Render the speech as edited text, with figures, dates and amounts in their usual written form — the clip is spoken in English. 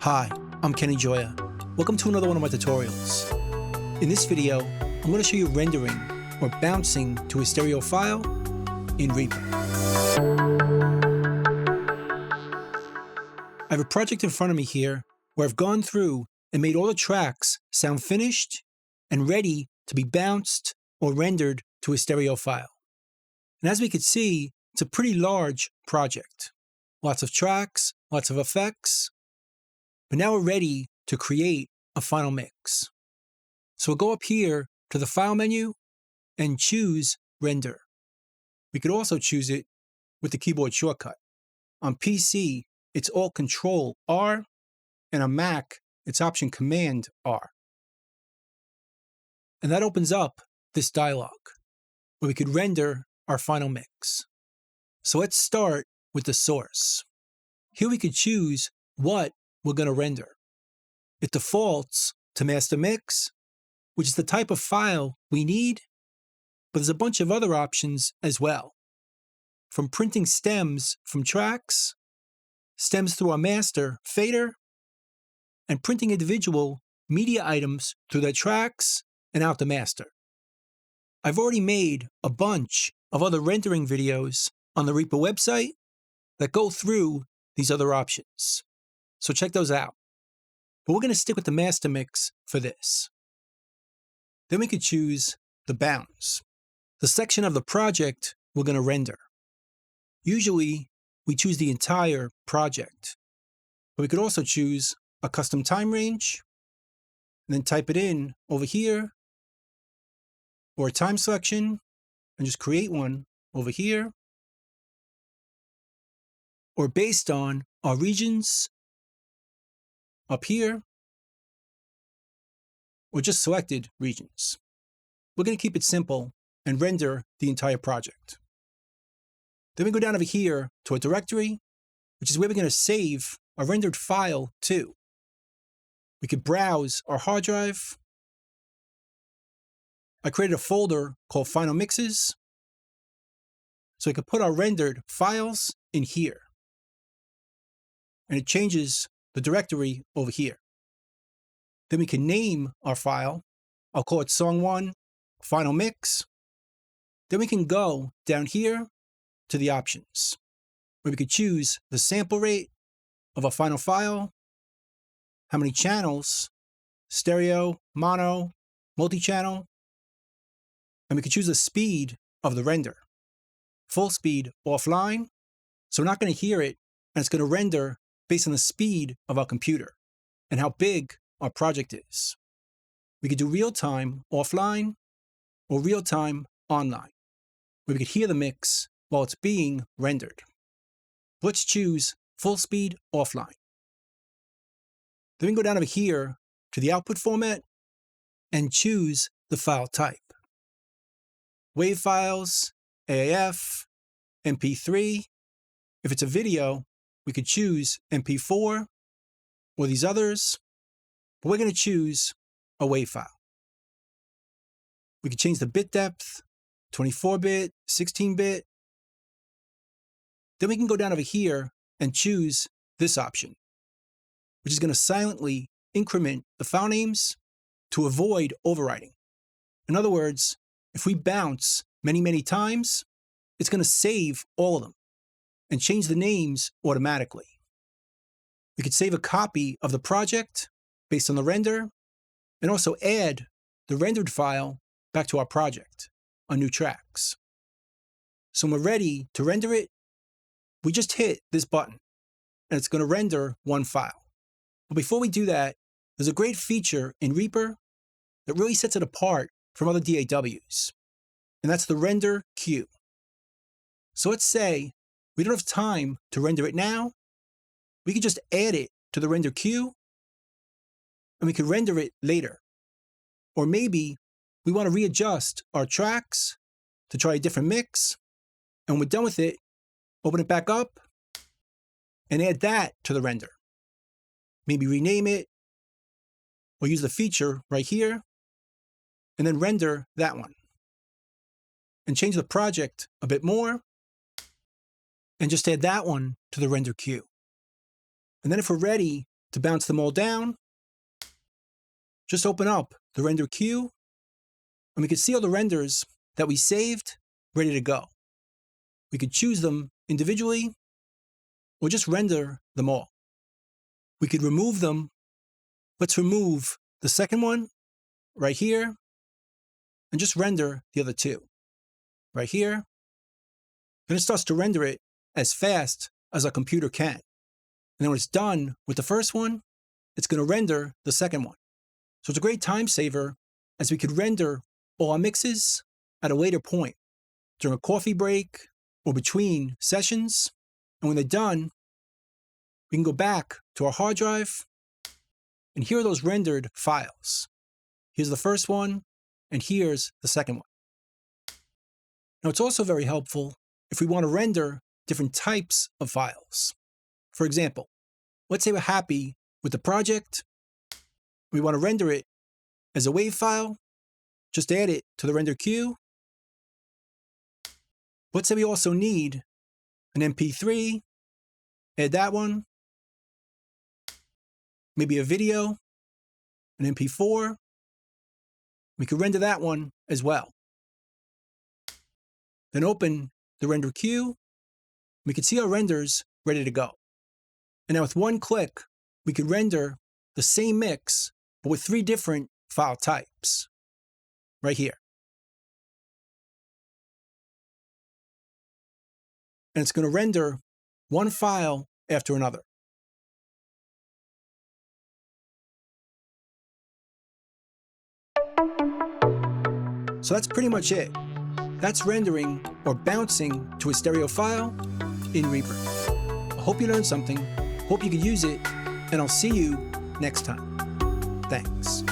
Hi, I'm Kenny Joya. Welcome to another one of my tutorials. In this video, I'm going to show you rendering or bouncing to a stereo file in REAPER. I have a project in front of me here where I've gone through and made all the tracks sound finished and ready to be bounced or rendered to a stereo file. And as we can see, it's a pretty large project. Lots of tracks, lots of effects. But now we're ready to create a final mix. So we'll go up here to the File menu and choose Render. We could also choose it with the keyboard shortcut. On PC, it's Alt Control R, and on Mac, it's Option Command R. And that opens up this dialog where we could render our final mix. So let's start with the source. Here we could choose what we're going to render. It defaults to master mix, which is the type of file we need, but there's a bunch of other options as well. From printing stems from tracks, stems through our master fader, and printing individual media items through their tracks and out the master. I've already made a bunch of other rendering videos on the REAPER website that go through these other options. So check those out. But we're going to stick with the master mix for this. Then we could choose the bounds, the section of the project we're going to render. Usually, we choose the entire project, but we could also choose a custom time range, and then type it in over here, or a time selection, and just create one over here, or based on our regions up here, or just selected regions. We're going to keep it simple and render the entire project. Then we go down over here to a directory, which is where we're going to save a rendered file to. We could browse our hard drive. I created a folder called Final Mixes, so we could put our rendered files in here. And it changes the directory over here. Then we can name our file. I'll call it Song 1 Final Mix. Then we can go down here to the options, where we could choose the sample rate of a final file, how many channels, stereo, mono, multi-channel, and we could choose the speed of the render. Full speed offline, so we're not going to hear it, and it's going to render based on the speed of our computer and how big our project is. We could do real-time offline or real-time online, where we could hear the mix while it's being rendered. Let's choose full speed offline. Then we can go down over here to the output format and choose the file type. WAV files, AAF, MP3. If it's a video, we could choose MP4 or these others, but we're going to choose a WAV file. We could change the bit depth, 24-bit, 16-bit. Then we can go down over here and choose this option, which is going to silently increment the file names to avoid overwriting. In other words, if we bounce many times, it's going to save all of them and change the names automatically. We could save a copy of the project based on the render and also add the rendered file back to our project on new tracks. So when we're ready to render it, we just hit this button and it's going to render one file. But before we do that, there's a great feature in REAPER that really sets it apart from other DAWs, and that's the render queue. So let's say we don't have time to render it now. We could just add it to the render queue, and we could render it later. Or maybe we want to readjust our tracks to try a different mix, and when we're done with it, open it back up and add that to the render. Maybe rename it, or use the feature right here, and then render that one. And change the project a bit more, and just add that one to the render queue. And then if we're ready To bounce them all down, just open up the render queue, and we can see all the renders that we saved ready to go. We could choose them individually or just render them all. We could remove them. Let's remove the second one right here and just render the other two right here. Then it starts to render it as fast as our computer can. And then when it's done with the first one, it's going to render the second one. So it's a great time saver as we could render all our mixes at a later point, during a coffee break or between sessions. And when they're done, we can go back to our hard drive, and here are those rendered files. Here's the first one, and here's the second one. Now it's also very helpful if we want to render different types of files. For example, let's say we're happy with the project. We want to render it as a WAV file. Just add it to the render queue. Let's say we also need an MP3. Add that one. Maybe a video, an MP4. We could render that one as well. Then open the render queue. We can see our renders ready to go. And now with one click, we could render the same mix, but with 3 different file types right here. And it's going to render one file after another. So that's pretty much it. That's rendering or bouncing to a stereo file in Reaper. I hope you learned something, hope you can use it, and I'll see you next time. Thanks.